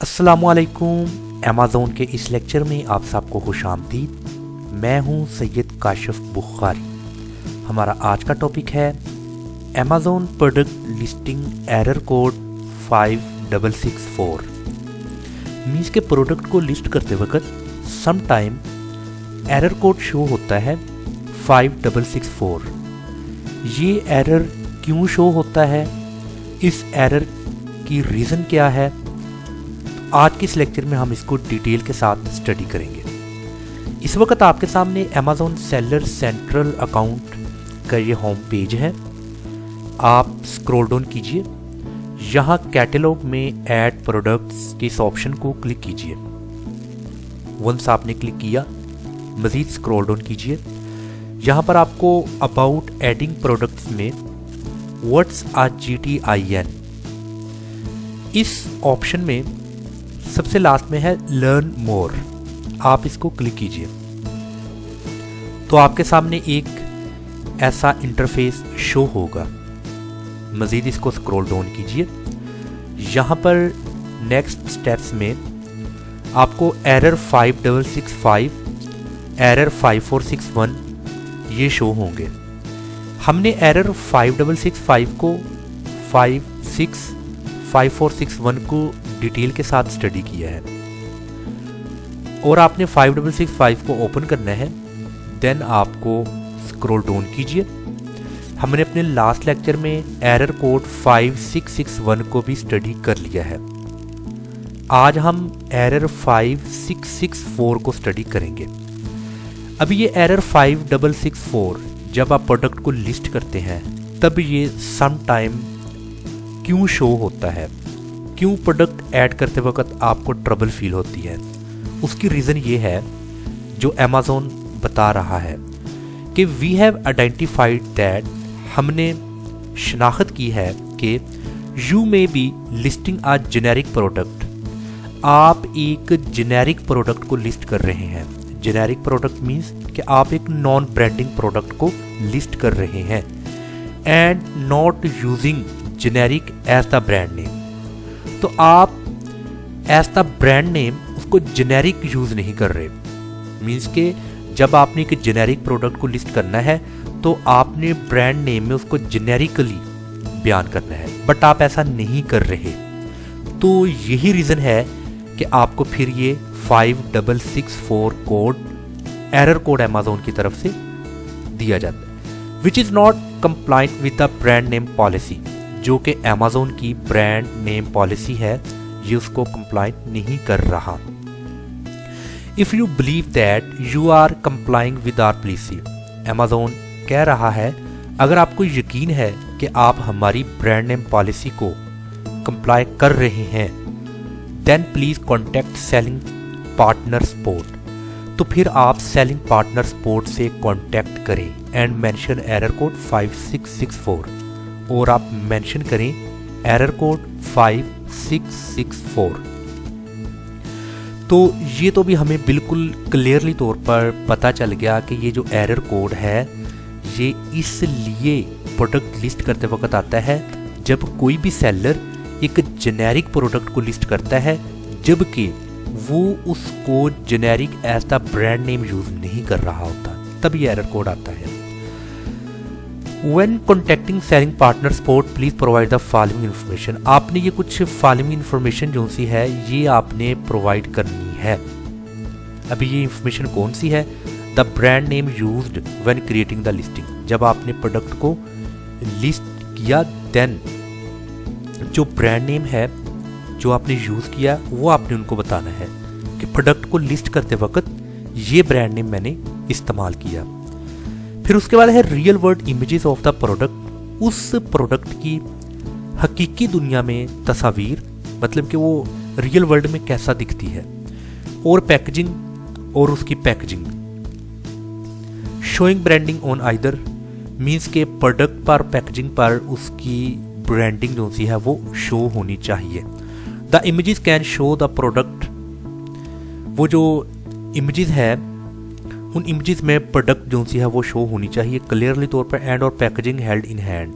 अस्सलामुअलैकुम। अमेज़ॉन के इस लेक्चर में आप सबको खुशामदीद। मैं हूं सैयद काशिफ बुखारी। हमारा आज का टॉपिक है Amazon product listing error code 5664। Means के प्रोडक्ट को लिस्ट करते वक्त some time error code show होता है 5664। ये एरर क्यों शो होता है, इस एरर की रीज़न क्या है, आज के इस लेक्चर में हम इसको डिटेल के साथ स्टडी करेंगे। इस वक्त आपके सामने अमेज़ॉन सेलर सेंट्रल अकाउंट का ये होम पेज है। आप स्क्रॉल डाउन कीजिए, यहाँ कैटलॉग में ऐड प्रोडक्ट्स के इस ऑप्शन को क्लिक कीजिए। वंस आपने क्लिक किया, मज़ीद स्क्रॉल डाउन कीजिए। यहाँ पर आपको अबाउट एडिंग प्रोडक्ट्स में व्हाट्स अ GTIN, इस ऑप्शन में सबसे लास्ट में है लर्न मोर। आप इसको क्लिक कीजिए तो आपके सामने एक ऐसा इंटरफेस शो होगा। मज़ीद इसको स्क्रॉल डाउन कीजिए। यहाँ पर नेक्स्ट स्टेप्स में आपको एरर 5665, एरर 5461 ये शो होंगे। हमने एरर 5665 को 5461 को डिटेल के साथ स्टडी किया है और आपने 5665 को ओपन करना है। देन आपको स्क्रॉल डाउन कीजिए। हमने अपने लास्ट लेक्चर में एरर कोड 5661 को भी स्टडी कर लिया है। आज हम एरर 5664 को स्टडी करेंगे। अभी ये एरर 5664 जब आप प्रोडक्ट को लिस्ट करते हैं तब ये सम टाइम क्यों शो होता है, क्यों प्रोडक्ट ऐड करते वक्त आपको ट्रबल फील होती है, उसकी रीज़न ये है जो अमेज़ॉन बता रहा है कि वी हैव आइडेंटिफाइड दैट, हमने शनाख्त की है कि you may be listing a generic product. आप एक जेनेरिक प्रोडक्ट को लिस्ट कर रहे हैं। जेनेरिक प्रोडक्ट मीन्स कि आप एक नॉन ब्रांडिंग प्रोडक्ट को लिस्ट कर रहे हैं and not using generic as the brand name. तो आप एज द ब्रांड नेम उसको जेनेरिक यूज़ नहीं कर रहे। मीन्स के जब आपने एक जेनेरिक प्रोडक्ट को लिस्ट करना है तो आपने ब्रांड नेम में उसको जेनेरिकली बयान करना है, बट आप ऐसा नहीं कर रहे। तो यही रीज़न है कि आपको फिर ये 5664 कोड, एरर कोड अमेज़ॉन की तरफ से दिया जाता है, which is not compliant with the brand name policy. जो कि अमेज़ॉन की ब्रांड नेम पॉलिसी है, ये उसको कंप्लाइंट नहीं कर रहा। If you believe that you are complying with our policy, Amazon कह रहा है अगर आपको यकीन है कि आप हमारी ब्रांड नेम पॉलिसी को कंप्लाई कर रहे हैं, then please contact selling partner support. तो फिर आप सेलिंग पार्टनर सपोर्ट से कॉन्टैक्ट करें एंड मेंशन एरर कोड 5664 और आप मेंशन करें एरर कोड 5664। तो ये तो भी हमें बिल्कुल क्लियरली तौर पर पता चल गया कि ये जो एरर कोड है ये इसलिए प्रोडक्ट लिस्ट करते वक्त आता है जब कोई भी सेलर एक जेनेरिक प्रोडक्ट को लिस्ट करता है जबकि वो उसको generic as the brand name use नहीं कर रहा होता, तब ये एरर कोड आता है। When contacting selling partner support, please provide the following information। आपने ये कुछ फॉलोइंग इन्फॉर्मेशन जो सी है ये आपने प्रोवाइड करनी है। अभी ये इन्फॉर्मेशन कौन सी है? The brand name used when creating the listing. जब आपने प्रोडक्ट को लिस्ट किया देन जो ब्रांड नेम है जो आपने यूज़ किया वो आपने उनको बताना है कि प्रोडक्ट को लिस्ट करते वक्त ये ब्रांड नेम मैंने इस्तेमाल किया। फिर उसके बाद है real world images of the product. उस प्रोडक्ट की हकीकी दुनिया में तस्वीर, मतलब कि वो रियल वर्ल्ड में कैसा दिखती है, और पैकेजिंग और उसकी packaging. Showing branding on either, means के प्रोडक्ट पर पैकेजिंग पर उसकी ब्रांडिंग जो सी है वो शो होनी चाहिए। The images can show the product, वो जो इमेजेस है उन इमेजेस में प्रोडक्ट जो सी है वो शो होनी चाहिए क्लियरली तौर पर एंड और पैकेजिंग हेल्ड इन हैंड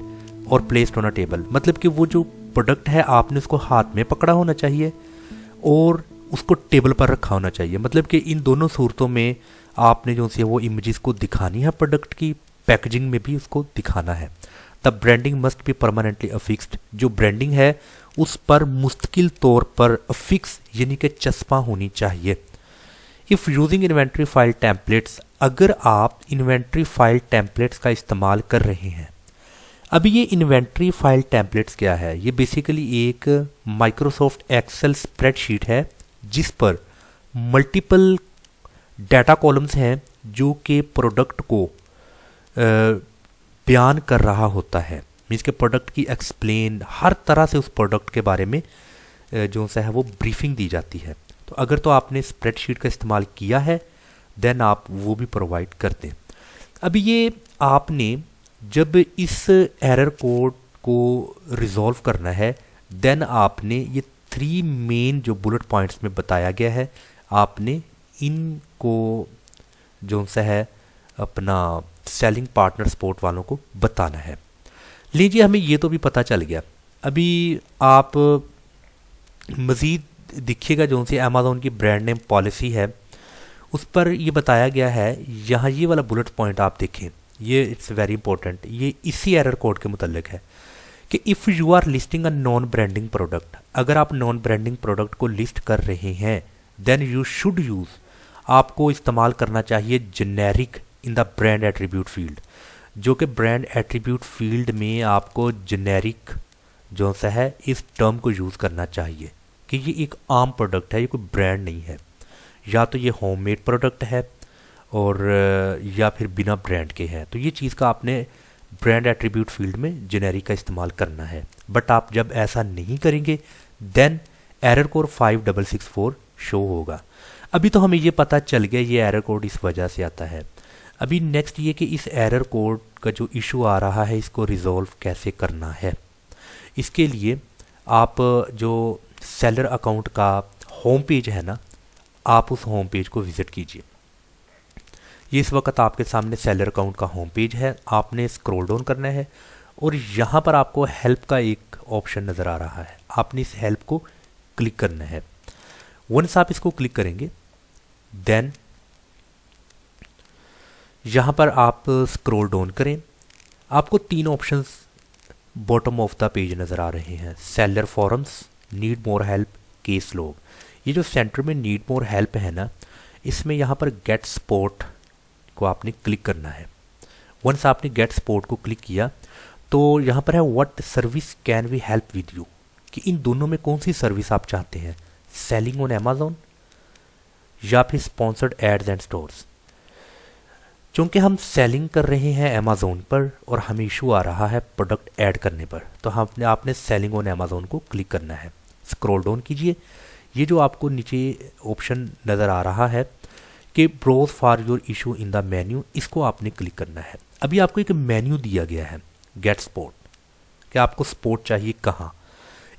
और प्लेस्ड ऑन अ टेबल। मतलब कि वो जो प्रोडक्ट है आपने उसको हाथ में पकड़ा होना चाहिए और उसको टेबल पर रखा होना चाहिए। मतलब कि इन दोनों सूरतों में आपने जो सी वो इमेजेस को दिखानी है, प्रोडक्ट की पैकेजिंग में भी उसको दिखाना है। The branding must be permanently affixed, जो ब्रांडिंग है उस पर मुस्तकिल तौर पर अफिक्स यानी कि चस्पा होनी चाहिए। If using inventory file templates, अगर आप इन्वेंट्री फाइल टेम्पलेट्स का इस्तेमाल कर रहे हैं। अभी ये इन्वेंट्री फाइल टेम्पलेट्स क्या है? ये बेसिकली एक माइक्रोसॉफ्ट एक्सेल स्प्रेडशीट है जिस पर मल्टीपल डाटा कॉलम्स हैं जो कि प्रोडक्ट को बयान कर रहा होता है। मीन्स के प्रोडक्ट की एक्सप्लेन हर तरह से उस प्रोडक्ट के बारे में जो सा है वो ब्रीफिंग दी जाती है। तो अगर तो आपने स्प्रेडशीट का इस्तेमाल किया है देन आप वो भी प्रोवाइड कर दें। अभी ये आपने जब इस एरर कोड को रिजॉल्व करना है देन आपने ये 3 मेन जो बुलेट पॉइंट्स में बताया गया है आपने इनको जो सा है अपना सेलिंग पार्टनर सपोर्ट वालों को बताना है। लीजिए हमें ये तो भी पता चल गया। अभी आप मज़ीद देखिएगा जो सी अमेज़ॉन की ब्रांड नेम पॉलिसी है उस पर ये बताया गया है। यहाँ ये वाला बुलेट पॉइंट आप देखें, ये इट्स वेरी इंपॉर्टेंट, ये इसी एरर कोड के मुतल्लिक है कि if you are listing a non branding product, अगर आप नॉन ब्रांडिंग प्रोडक्ट को लिस्ट कर रहे हैं देन यू शुड यूज़, आपको इस्तेमाल करना चाहिए generic in the brand attribute field, जो कि ब्रांड एट्रीब्यूट फील्ड में आपको जेनेरिक जो सा है इस टर्म को यूज़ करना चाहिए कि ये एक आम प्रोडक्ट है, ये कोई ब्रांड नहीं है। या तो ये होममेड प्रोडक्ट है और या फिर बिना ब्रांड के हैं। तो ये चीज़ का आपने ब्रांड एट्रीब्यूट फील्ड में जेनेरिक का इस्तेमाल करना है। बट आप जब ऐसा नहीं करेंगे देन एरर कोड 5664 शो होगा। अभी तो हमें ये पता चल गया ये एरर कोड इस वजह से आता है। अभी नेक्स्ट ये कि इस एरर कोड का जो इशू आ रहा है इसको रिजॉल्व कैसे करना है। इसके लिए आप जो सेलर अकाउंट का होम पेज है ना, आप उस होम पेज को विज़िट कीजिए। ये इस वक्त आपके सामने सेलर अकाउंट का होम पेज है। आपने स्क्रॉल डाउन करना है और यहाँ पर आपको हेल्प का एक ऑप्शन नज़र आ रहा है। आपने इस हेल्प को क्लिक करना है। वंस आप इसको क्लिक करेंगे देन यहाँ पर आप स्क्रॉल डाउन करें, आपको 3 options bottom of the page नज़र आ रहे हैं। Seller forums, need more help, case log. ये जो सेंटर में नीड मोर हेल्प है ना, इसमें यहाँ पर गेट सपोर्ट को आपने क्लिक करना है। वंस आपने गेट सपोर्ट को क्लिक किया तो यहाँ पर है what service can we help with you, कि इन दोनों में कौन सी सर्विस आप चाहते हैं, सेलिंग ऑन अमेज़ॉन या फिर स्पॉन्सर्ड एड्स एंड स्टोर्स। चूँकि हम सेलिंग कर रहे हैं अमेज़ॉन पर और हमें इशू आ रहा है प्रोडक्ट ऐड करने पर, तो आपने सेलिंग ऑन अमेज़ॉन को क्लिक करना है। स्क्रॉल डाउन कीजिए, ये जो आपको नीचे ऑप्शन नज़र आ रहा है कि browse for your issue in the menu, इसको आपने क्लिक करना है। अभी आपको एक मेन्यू दिया गया है गेट सपोर्ट, कि आपको सपोर्ट चाहिए कहाँ।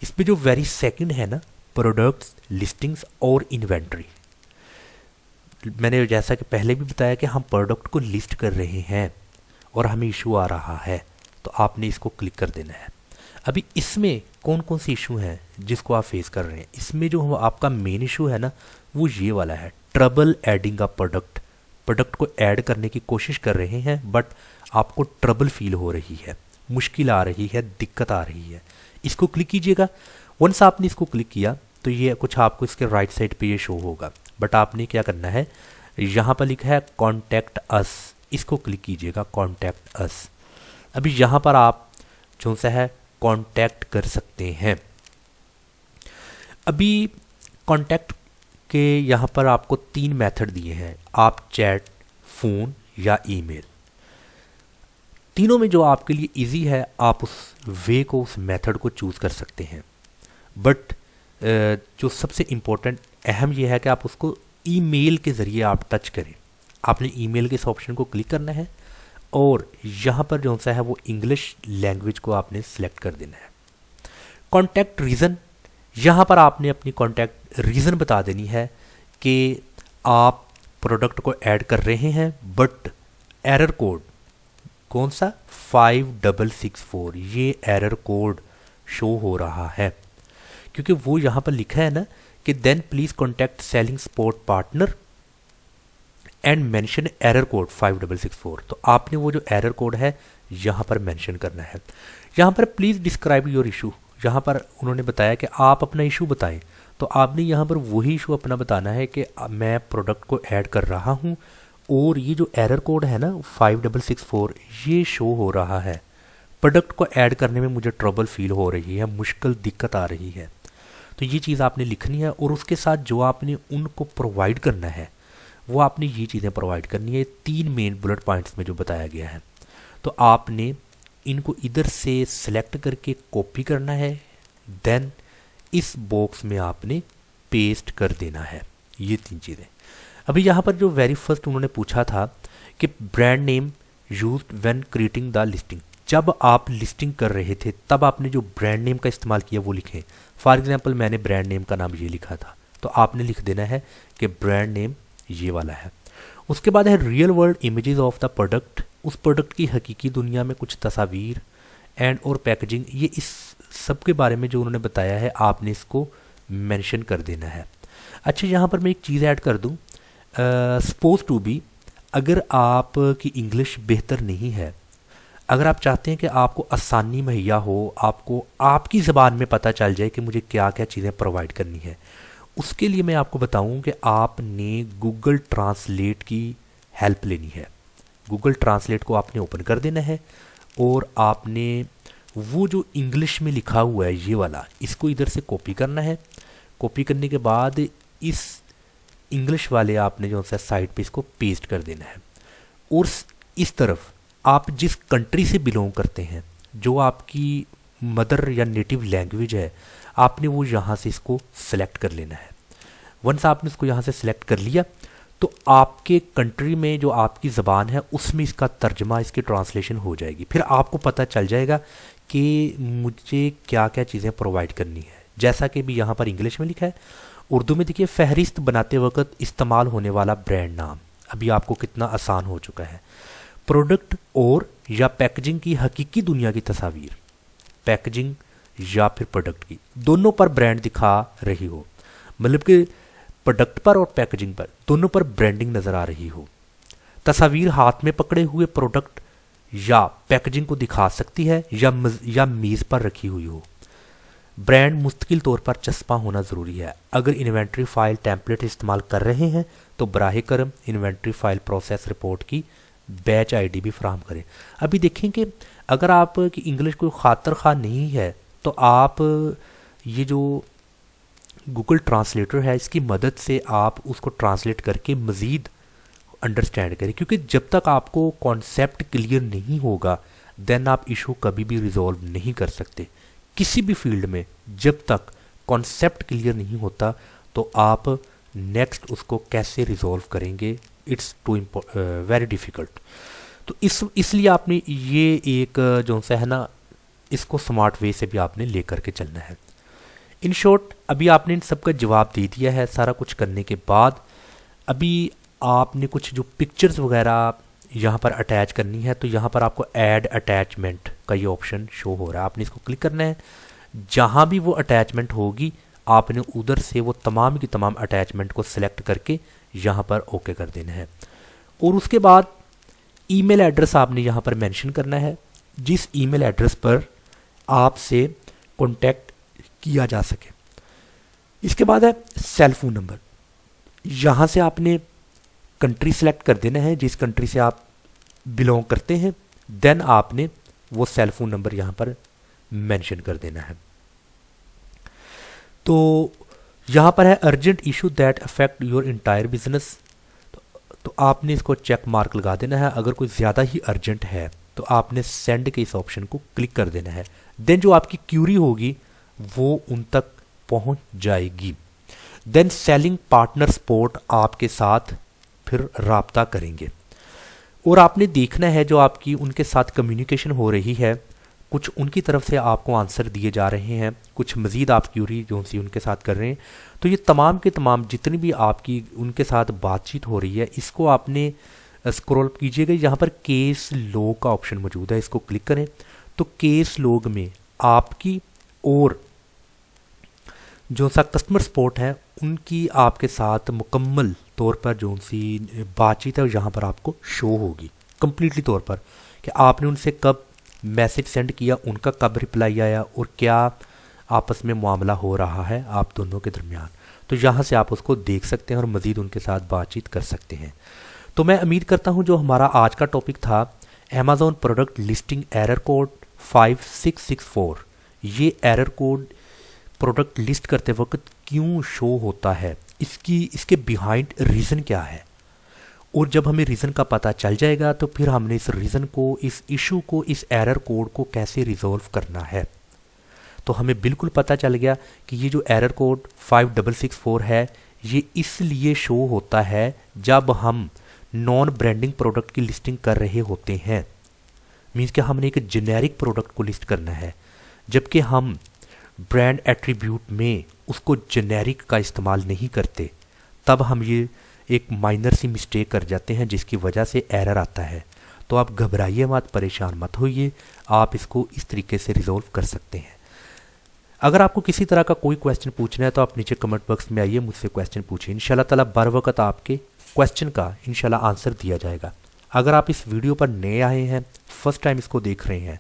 इस पर जो वेरी सेकंड है ना, प्रोडक्ट्स, लिस्टिंग्स और इन्वेंट्री। मैंने जैसा कि पहले भी बताया कि हम प्रोडक्ट को लिस्ट कर रहे हैं और हमें इशू आ रहा है, तो आपने इसको क्लिक कर देना है। अभी इसमें कौन कौन से इशू हैं जिसको आप फेस कर रहे हैं? इसमें जो आपका मेन इशू है ना वो ये वाला है, trouble adding a product. Product को ऐड करने की कोशिश कर रहे हैं बट आपको ट्रबल फील हो रही है, मुश्किल आ रही है, दिक्कत आ रही है। इसको क्लिक कीजिएगा। वंस आपने इसको क्लिक किया तो ये कुछ आपको इसके राइट साइड पे ये शो होगा। बट आपने क्या करना है, यहाँ पर लिखा है कॉन्टैक्ट अस, इसको क्लिक कीजिएगा, कॉन्टैक्ट अस। अभी यहाँ पर आप जो सा है कॉन्टैक्ट कर सकते हैं। अभी कॉन्टैक्ट के यहाँ पर आपको 3 मेथड दिए हैं, आप चैट, फ़ोन या ईमेल। तीनों में जो आपके लिए इजी है आप उस वे को, उस मेथड को चूज़ कर सकते हैं। बट जो सबसे इम्पोर्टेंट अहम ये है कि आप उसको ईमेल के ज़रिए आप टच करें। आपने ईमेल के इस ऑप्शन को क्लिक करना है और यहाँ पर जो सा है वो इंग्लिश लैंग्वेज को आपने सेलेक्ट कर देना है। कॉन्टैक्ट रीज़न, यहाँ पर आपने अपनी कॉन्टैक्ट रीज़न बता देनी है कि आप प्रोडक्ट को ऐड कर रहे हैं बट एरर कोड कौन सा 5664, ये एरर कोड शो हो रहा है क्योंकि वो यहाँ पर लिखा है ना कि then please contact selling support partner and mention error code 5664। तो आपने वो जो एरर कोड है यहाँ पर मेंशन करना है। यहाँ पर प्लीज़ डिस्क्राइब योर इशू, यहाँ पर उन्होंने बताया कि आप अपना इशू बताएं, तो आपने यहाँ पर वही इशू अपना बताना है कि मैं प्रोडक्ट को ऐड कर रहा हूँ और ये जो एरर कोड है ना 5664 ये शो हो रहा है, प्रोडक्ट को ऐड करने में मुझे ट्रबल फील हो रही है, मुश्किल दिक्कत आ रही है। तो ये चीज़ आपने लिखनी है और उसके साथ जो आपने उनको प्रोवाइड करना है वो आपने ये चीज़ें प्रोवाइड करनी है 3 मेन बुलेट पॉइंट्स में जो बताया गया है। तो आपने इनको इधर से सिलेक्ट करके कॉपी करना है, देन इस बॉक्स में आपने पेस्ट कर देना है ये 3 चीज़ें। अभी यहाँ पर जो वेरी फर्स्ट उन्होंने पूछा था कि brand name used when creating the listing, जब आप लिस्टिंग कर रहे थे तब आपने जो ब्रांड नेम का इस्तेमाल किया वो लिखें। फॉर एग्जांपल मैंने ब्रांड नेम का नाम ये लिखा था, तो आपने लिख देना है कि ब्रांड नेम ये वाला है। उसके बाद है real world images of the product, उस प्रोडक्ट की हकीकी दुनिया में कुछ तस्वीर एंड और पैकेजिंग, ये इस सब के बारे में जो उन्होंने बताया है आपने इसको मेंशन कर देना है। अच्छा, यहाँ पर मैं एक चीज़ ऐड कर दूँ, सपोज टू बी अगर आपकी इंग्लिश बेहतर नहीं है, अगर आप चाहते हैं कि आपको आसानी मुहैया हो, आपको आपकी ज़बान में पता चल जाए कि मुझे क्या क्या चीज़ें प्रोवाइड करनी है, उसके लिए मैं आपको बताऊं कि आपने गूगल ट्रांसलेट की हेल्प लेनी है। गूगल ट्रांसलेट को आपने ओपन कर देना है और आपने वो जो इंग्लिश में लिखा हुआ है ये वाला, इसको इधर से कॉपी करना है। कॉपी करने के बाद इस इंग्लिश वाले आपने जो सा साइड पे इसको पेस्ट कर देना है और इस तरफ आप जिस कंट्री से बिलोंग करते हैं, जो आपकी मदर या नेटिव लैंग्वेज है, आपने वो यहाँ से इसको सेलेक्ट कर लेना है। वंस आपने इसको यहाँ से सेलेक्ट कर लिया तो आपके कंट्री में जो आपकी ज़बान है उसमें इसका तर्जमा, इसकी ट्रांसलेशन हो जाएगी। फिर आपको पता चल जाएगा कि मुझे क्या क्या चीज़ें प्रोवाइड करनी है। जैसा कि भी यहाँ पर इंग्लिश में लिखा है, उर्दू में देखिए फहरिस्त बनाते वक्त इस्तेमाल होने वाला ब्रांड नाम, अभी आपको कितना आसान हो चुका है। प्रोडक्ट और या पैकेजिंग की हकीकी दुनिया की तस्वीर, पैकेजिंग या फिर प्रोडक्ट की, दोनों पर ब्रांड दिखा रही हो, मतलब कि प्रोडक्ट पर और पैकेजिंग पर दोनों पर ब्रांडिंग नज़र आ रही हो। तस्वीर हाथ में पकड़े हुए प्रोडक्ट या पैकेजिंग को दिखा सकती है या मेज़ पर रखी हुई हो। ब्रांड मुस्तकिल तौर पर चस्पा होना ज़रूरी है। अगर इन्वेंट्री फ़ाइल टेम्पलेट इस्तेमाल कर रहे हैं तो बराह करम इन्वेंट्री फ़ाइल प्रोसेस रिपोर्ट की बैच आईडी भी फराहम करें। अभी देखें कि अगर आपकी इंग्लिश कोई खातर खा नहीं है तो आप ये जो गूगल ट्रांसलेटर है इसकी मदद से आप उसको ट्रांसलेट करके मज़ीद अंडरस्टैंड करें, क्योंकि जब तक आपको कॉन्सेप्ट क्लियर नहीं होगा देन आप इशू कभी भी रिजॉल्व नहीं कर सकते। किसी भी फील्ड में जब तक कॉन्सेप्ट क्लियर नहीं होता तो आप नेक्स्ट उसको कैसे रिजॉल्व करेंगे, इट्स टू वेरी डिफ़िकल्ट। तो इसलिए आपने ये एक जो सा है ना, इसको स्मार्ट वे से भी आपने ले करके चलना है। इन शॉर्ट अभी आपने इन सब का जवाब दे दिया है। सारा कुछ करने के बाद अभी आपने कुछ जो पिक्चर्स वगैरह यहाँ पर अटैच करनी है, तो यहाँ पर आपको ऐड अटैचमेंट का ये ऑप्शन शो हो रहा है, आपने इसको क्लिक करना है। जहाँ भी वो अटैचमेंट होगी आपने उधर से वो तमाम की तमाम अटैचमेंट को सिलेक्ट करके यहाँ पर ओके कर देना है। और उसके बाद ईमेल एड्रेस आपने यहाँ पर मेंशन करना है, जिस ईमेल एड्रेस पर आपसे कॉन्टैक्ट किया जा सके। इसके बाद है सेल फोन नंबर, यहाँ से आपने कंट्री सेलेक्ट कर देना है जिस कंट्री से आप बिलोंग करते हैं, देन आपने वो सेल फोन नंबर यहाँ पर मेंशन कर देना है। तो यहाँ पर है urgent issue that affect your entire business, तो आपने इसको चेक मार्क लगा देना है। अगर कोई ज़्यादा ही अर्जेंट है तो आपने सेंड के इस ऑप्शन को क्लिक कर देना है, देन जो आपकी क्यूरी होगी वो उन तक पहुंच जाएगी। देन सेलिंग पार्टनर सपोर्ट आपके साथ फिर राब्ता करेंगे और आपने देखना है जो आपकी उनके साथ कम्युनिकेशन हो रही है, कुछ उनकी तरफ से आपको आंसर दिए जा रहे हैं, कुछ मज़ीद आप क्यूरी जो सी उनके साथ कर रहे हैं। तो ये तमाम के तमाम जितनी भी आपकी उनके साथ बातचीत हो रही है इसको आपने स्क्रॉल कीजिएगा। यहाँ पर केस लॉग का ऑप्शन मौजूद है, इसको क्लिक करें तो केस लॉग में आपकी और जो सा कस्टमर सपोर्ट है उनकी आपके साथ मुकम्मल तौर पर जो सी बातचीत है यहाँ पर आपको शो होगी कम्प्लीटली तौर पर कि आपने उनसे कब मैसेज सेंड किया, उनका कब रिप्लाई आया और क्या आपस में मामला हो रहा है आप दोनों के दरमियान। तो यहाँ से आप उसको देख सकते हैं और मज़ीद उनके साथ बातचीत कर सकते हैं। तो मैं उम्मीद करता हूँ जो हमारा आज का टॉपिक था Amazon product listing error code 5664, ये एरर कोड प्रोडक्ट लिस्ट करते वक्त क्यों शो होता है, इसके बिहाइंड रीज़न क्या है, और जब हमें रीज़न का पता चल जाएगा तो फिर हमने इस रीज़न को, इस इशू को, इस एरर कोड को कैसे रिजॉल्व करना है। तो हमें बिल्कुल पता चल गया कि ये जो एरर कोड 5664 है ये इसलिए शो होता है जब हम नॉन ब्रांडिंग प्रोडक्ट की लिस्टिंग कर रहे होते हैं। मीन्स कि हमने एक जेनेरिक प्रोडक्ट को लिस्ट करना है, जबकि हम ब्रांड एट्रीब्यूट में उसको जेनेरिक का इस्तेमाल नहीं करते, तब हम ये एक माइनर सी मिस्टेक कर जाते हैं जिसकी वजह से एरर आता है। तो आप घबराइए मत, परेशान मत होइए, आप इसको इस तरीके से रिजॉल्व कर सकते हैं। अगर आपको किसी तरह का कोई क्वेश्चन पूछना है तो आप नीचे कमेंट बॉक्स में आइए, मुझसे क्वेश्चन पूछिए। इंशाल्लाह ताला बर वक्त आपके क्वेश्चन का इंशाल्लाह आंसर दिया जाएगा। अगर आप इस वीडियो पर नए आए हैं, फर्स्ट टाइम इसको देख रहे हैं,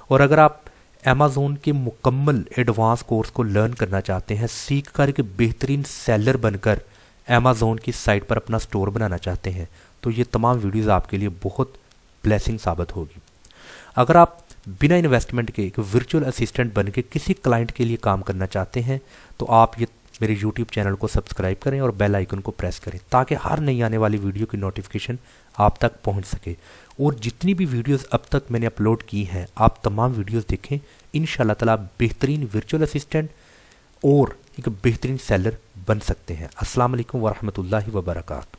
और अगर आप अमेज़ॉन के मुकम्मल एडवांस कोर्स को लर्न करना चाहते हैं, सीख कर के बेहतरीन सेलर बनकर अमेज़ॉन की साइट पर अपना स्टोर बनाना चाहते हैं, तो ये तमाम वीडियोज़ आपके लिए बहुत ब्लेसिंग साबित होगी। अगर आप बिना इन्वेस्टमेंट के एक वर्चुअल असिस्टेंट बन के किसी क्लाइंट के लिए काम करना चाहते हैं तो आप ये मेरे YouTube चैनल को सब्सक्राइब करें और बेल आइकन को प्रेस करें ताकि हर नई आने वाली वीडियो की नोटिफिकेशन आप तक पहुंच सके। और जितनी भी वीडियोस अब तक मैंने अपलोड की हैं आप तमाम वीडियोस देखें, इंशाल्लाह ताला बेहतरीन वर्चुअल असिस्टेंट और एक बेहतरीन सेलर बन सकते हैं। अस्सलाम वालेकुम वरहमतुल्लाहि वबरकातुहू।